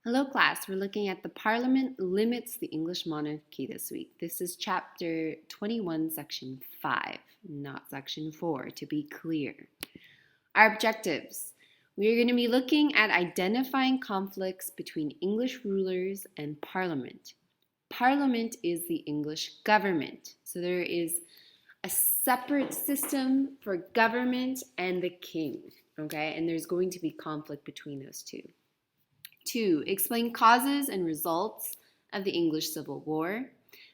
Hello class, we're looking at the Parliament limits the English monarchy this week. This is chapter 21, section 5, not section 4, to be clear. Our objectives. We are going to be looking at identifying conflicts between English rulers and Parliament. Parliament is the English government, so there is a separate system for government and the king, okay? And there's going to be conflict between those two. 2, explain causes and results of the English Civil War.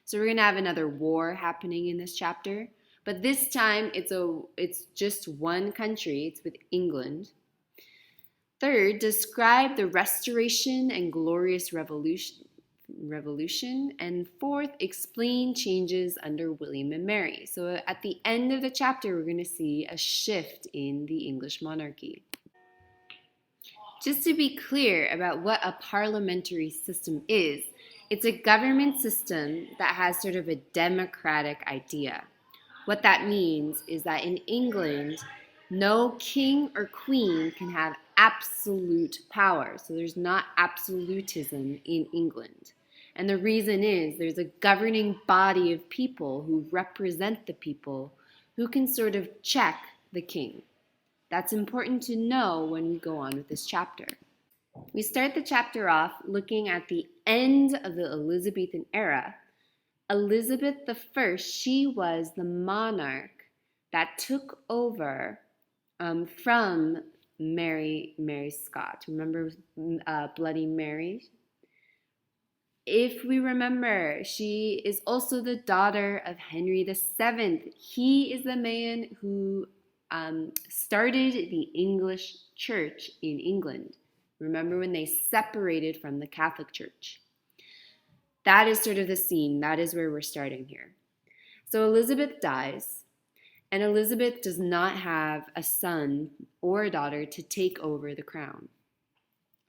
So we're going to have another war happening in this chapter, but this time it's just one country, it's with England. 3rd, describe the Restoration and Glorious Revolution. And 4th, explain changes under William and Mary. So at the end of the chapter, we're going to see a shift in the English monarchy. Just to be clear about what a parliamentary system is, it's a government system that has sort of a democratic idea. What that means is that in England, no king or queen can have absolute power. So there's not absolutism in England. And the reason is there's a governing body of people who represent the people who can sort of check the king. That's important to know when we go on with this chapter. We start the chapter off looking at the end of the Elizabethan era. Elizabeth I, she was the monarch that took over from Mary Scott. Remember Bloody Mary? If we remember, she is also the daughter of Henry VII. He is the man who started the English church in England. Remember when they separated from the Catholic Church? That is sort of the scene. That is where we're starting here. So Elizabeth dies, and Elizabeth does not have a son or a daughter to take over the crown.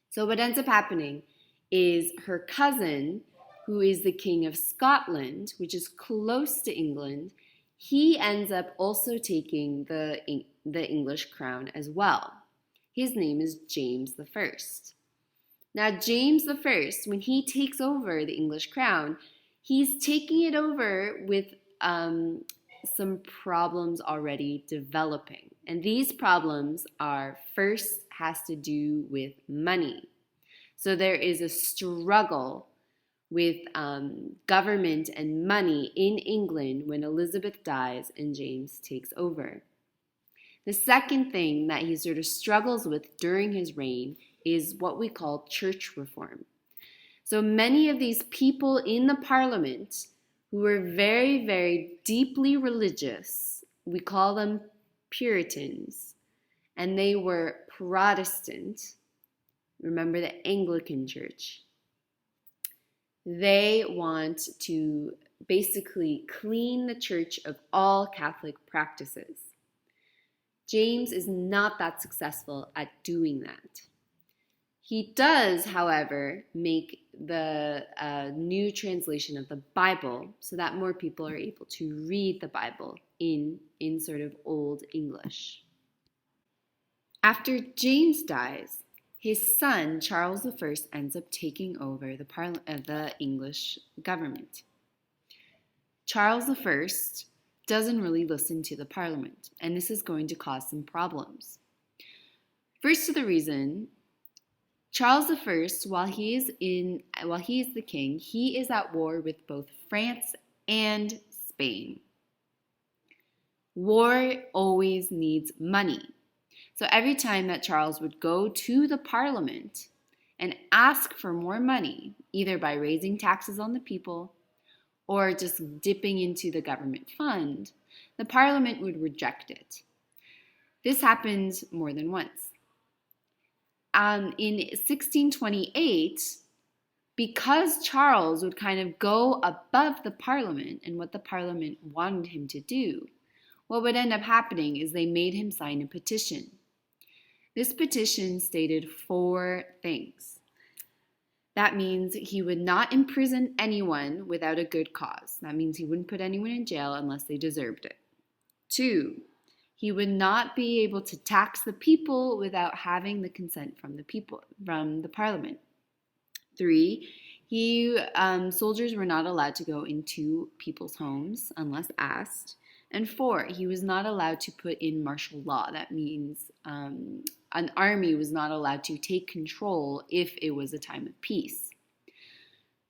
So what ends up happening is her cousin, who is the King of Scotland, which is close to England, he ends up also taking the English crown as well. His name is James I. Now, James I, when he takes over the English crown, he's taking it over with some problems already developing. And these problems are first has to do with money. So there is a struggle with government and money in England when Elizabeth dies and James takes over. The second thing that he sort of struggles with during his reign is what we call church reform. So many of these people in the parliament who were very, very deeply religious, we call them Puritans, and they were Protestant. Remember the Anglican Church. They want to basically clean the church of all Catholic practices. James is not that successful at doing that. He does, however, make the new translation of the Bible so that more people are able to read the Bible in sort of Old English. After James dies, his son, Charles I, ends up taking over the English government. Charles I doesn't really listen to the parliament, and this is going to cause some problems. First to the reason, Charles I, while he is the king, he is at war with both France and Spain. War always needs money. So every time that Charles would go to the parliament and ask for more money, either by raising taxes on the people or just dipping into the government fund, the parliament would reject it. This happened more than once. In 1628, because Charles would kind of go above the parliament and what the parliament wanted him to do, what would end up happening is they made him sign a petition. This petition stated 4 things. That means he would not imprison anyone without a good cause. That means he wouldn't put anyone in jail unless they deserved it. 2, he would not be able to tax the people without having the consent from the parliament. 3, soldiers were not allowed to go into people's homes unless asked. And 4, he was not allowed to put in martial law. That means an army was not allowed to take control if it was a time of peace.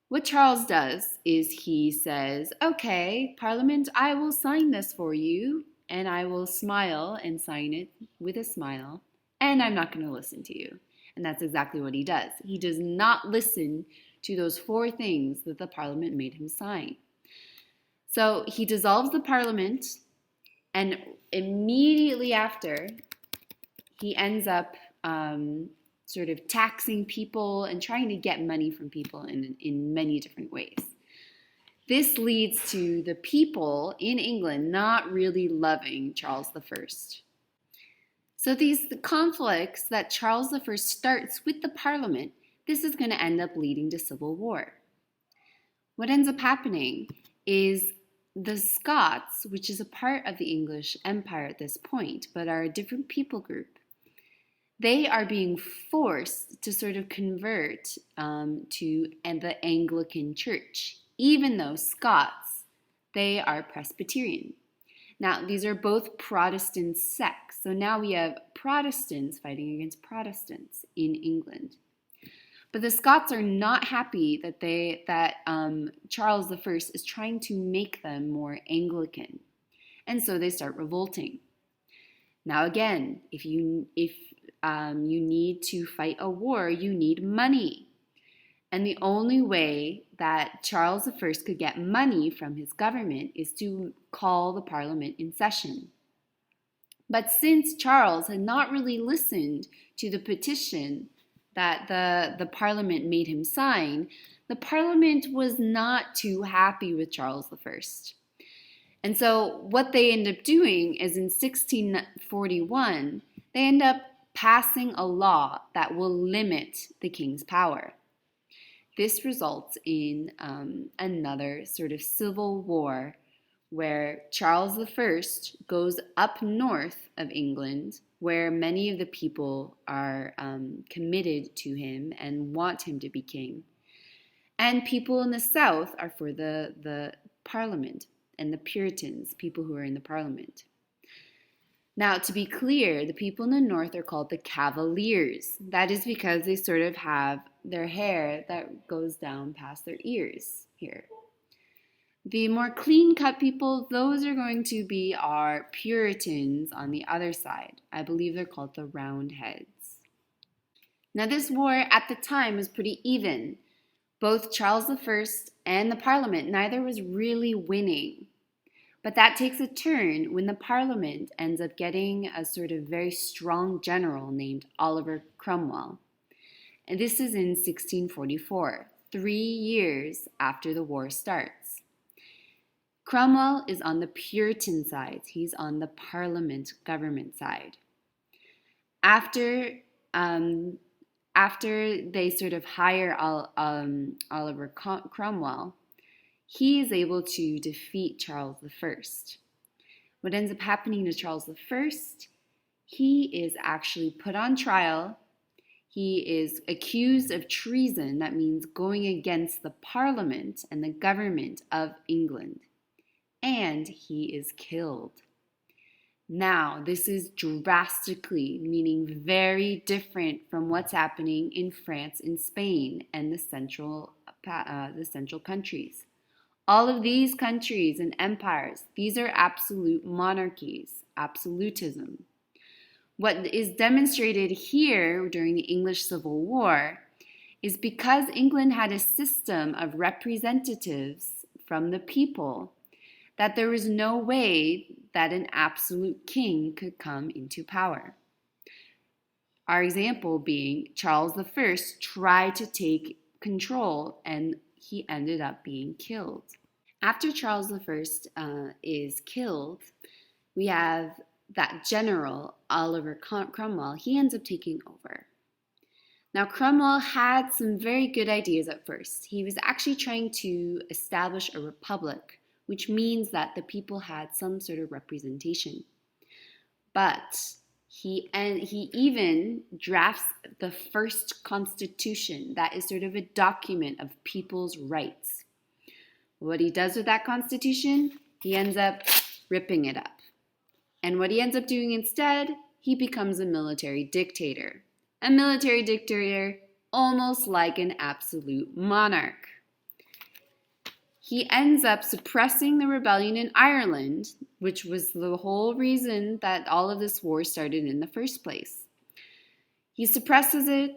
What Charles does is he says, okay, Parliament, I will sign this for you, and I will smile and sign it with a smile, and I'm not going to listen to you. And that's exactly what he does. He does not listen to those 4 things that the Parliament made him sign. So he dissolves the Parliament, and immediately after, he ends up sort of taxing people and trying to get money from people in many different ways. This leads to the people in England not really loving Charles I. So the conflicts that Charles I starts with the Parliament, this is going to end up leading to civil war. What ends up happening is the Scots, which is a part of the English Empire at this point, but are a different people group, they are being forced to sort of convert to the Anglican Church, even though Scots, they are Presbyterian. Now, these are both Protestant sects. So now we have Protestants fighting against Protestants in England. But the Scots are not happy that Charles I is trying to make them more Anglican. And so they start revolting. Now again, if you need to fight a war, you need money. And the only way that Charles I could get money from his government is to call the Parliament in session. But since Charles had not really listened to the petition that the Parliament made him sign, the Parliament was not too happy with Charles I. And so what they end up doing is in 1641, they end up passing a law that will limit the king's power. This results in another sort of civil war where Charles I goes up north of England, where many of the people are committed to him and want him to be king. And people in the south are for the Parliament and the Puritans, people who are in the Parliament. Now, to be clear, the people in the north are called the Cavaliers. That is because they sort of have their hair that goes down past their ears here. The more clean-cut people, those are going to be our Puritans on the other side. I believe they're called the Roundheads. Now, this war at the time was pretty even. Both Charles I and the Parliament, neither was really winning. But that takes a turn when the Parliament ends up getting a sort of very strong general named Oliver Cromwell. And this is in 1644, 3 years after the war starts. Cromwell is on the Puritan side. He's on the Parliament government side. After they sort of hire Oliver Cromwell, he is able to defeat Charles I. What ends up happening to Charles I, he is actually put on trial. He is accused of treason. That means going against the Parliament and the government of England. And he is killed. Now, this is drastically, meaning very different from what's happening in France and Spain and the central countries. All of these countries and empires, these are absolute monarchies, absolutism. What is demonstrated here during the English Civil War is because England had a system of representatives from the people, that there was no way that an absolute king could come into power. Our example being Charles I tried to take control and he ended up being killed. After Charles I is killed, we have that general, Oliver Cromwell, he ends up taking over. Now, Cromwell had some very good ideas at first. He was actually trying to establish a republic, which means that the people had some sort of representation. But He even drafts the first constitution that is sort of a document of people's rights. What he does with that constitution, he ends up ripping it up. And what he ends up doing instead, he becomes a military dictator. A military dictator, almost like an absolute monarch. He ends up suppressing the rebellion in Ireland, which was the whole reason that all of this war started in the first place. He suppresses it.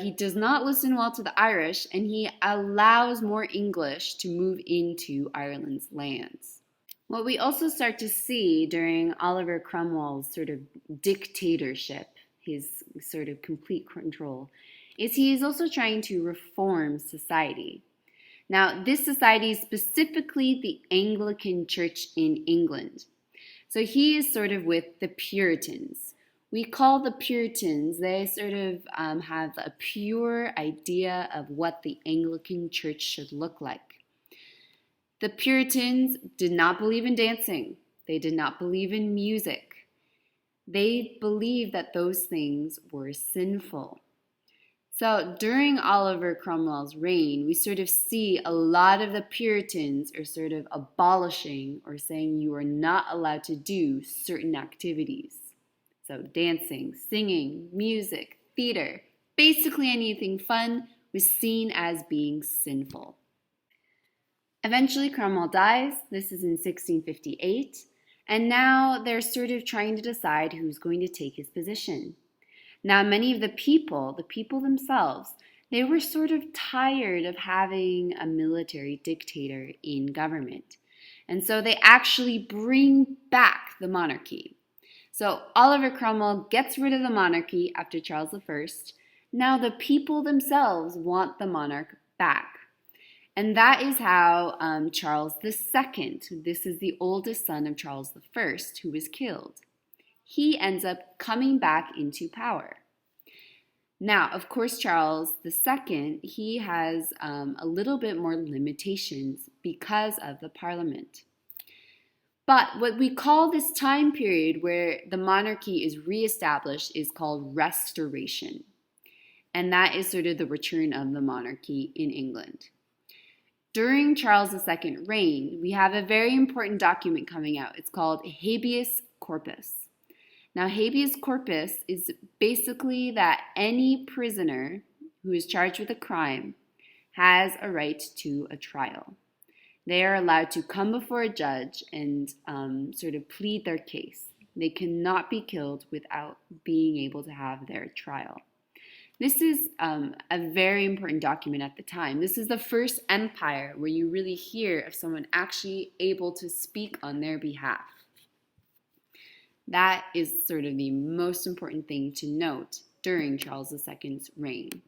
He does not listen well to the Irish, and he allows more English to move into Ireland's lands. What we also start to see during Oliver Cromwell's sort of dictatorship, his sort of complete control, is he is also trying to reform society. Now, this society is specifically the Anglican Church in England. So he is sort of with the Puritans. We call the Puritans, they sort of have a pure idea of what the Anglican Church should look like. The Puritans did not believe in dancing. They did not believe in music. They believed that those things were sinful. So during Oliver Cromwell's reign, we sort of see a lot of the Puritans are sort of abolishing or saying you are not allowed to do certain activities. So dancing, singing, music, theater, basically anything fun was seen as being sinful. Eventually Cromwell dies. This is in 1658. And now they're sort of trying to decide who's going to take his position. Now, many of the people themselves, they were sort of tired of having a military dictator in government. And so they actually bring back the monarchy. So Oliver Cromwell gets rid of the monarchy after Charles I. Now the people themselves want the monarch back. And that is how Charles II, this is the oldest son of Charles I, who was killed. He ends up coming back into power. Now, of course, Charles II, he has a little bit more limitations because of the Parliament. But what we call this time period where the monarchy is reestablished is called restoration. And that is sort of the return of the monarchy in England. During Charles II's reign, we have a very important document coming out. It's called habeas corpus. Now, habeas corpus is basically that any prisoner who is charged with a crime has a right to a trial. They are allowed to come before a judge and sort of plead their case. They cannot be killed without being able to have their trial. This is a very important document at the time. This is the first empire where you really hear of someone actually able to speak on their behalf. That is sort of the most important thing to note during Charles II's reign.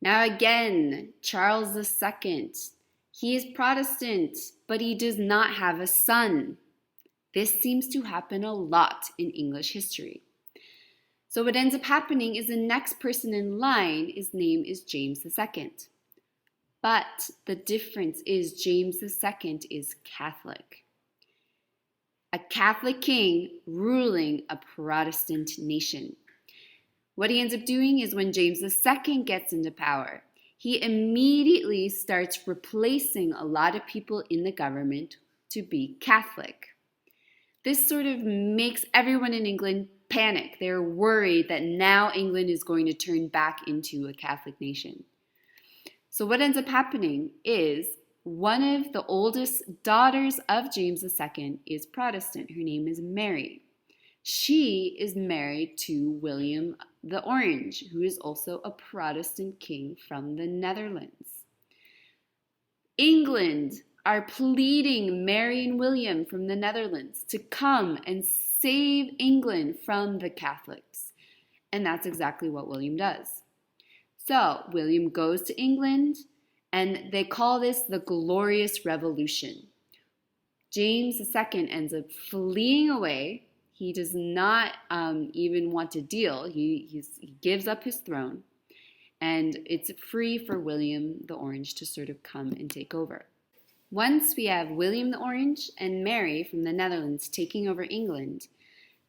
Now again, Charles II, he is Protestant, but he does not have a son. This seems to happen a lot in English history. So what ends up happening is the next person in line, his name is James II. But the difference is James II is Catholic. A Catholic king ruling a Protestant nation. What he ends up doing is when James II gets into power, he immediately starts replacing a lot of people in the government to be Catholic. This sort of makes everyone in England panic. They're worried that now England is going to turn back into a Catholic nation. So what ends up happening is one of the oldest daughters of James II is Protestant. Her name is Mary. She is married to William the Orange, who is also a Protestant king from the Netherlands. England are pleading Mary and William from the Netherlands to come and save England from the Catholics. And that's exactly what William does. So William goes to England, and they call this the Glorious Revolution. James II ends up fleeing away. He does not even want to deal. He gives up his throne, and it's free for William the Orange to sort of come and take over. Once we have William the Orange and Mary from the Netherlands taking over England,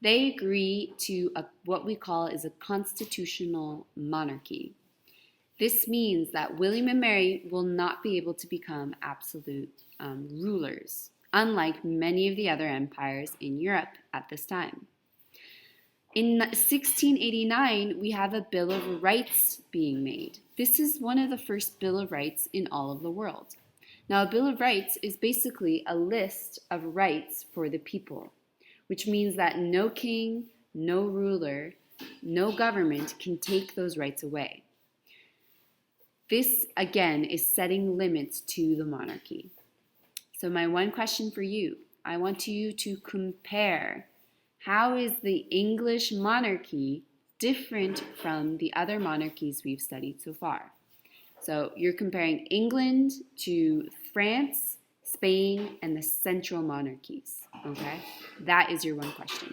They agree to what we call is a constitutional monarchy. This means that William and Mary will not be able to become absolute rulers, unlike many of the other empires in Europe at this time. In 1689, we have a Bill of Rights being made. This is one of the first Bill of Rights in all of the world. Now, a Bill of Rights is basically a list of rights for the people, which means that no king, no ruler, no government can take those rights away. This, again, is setting limits to the monarchy. So my one question for you, I want you to compare how is the English monarchy different from the other monarchies we've studied so far. So you're comparing England to France, Spain, and the central monarchies, okay? That is your one question.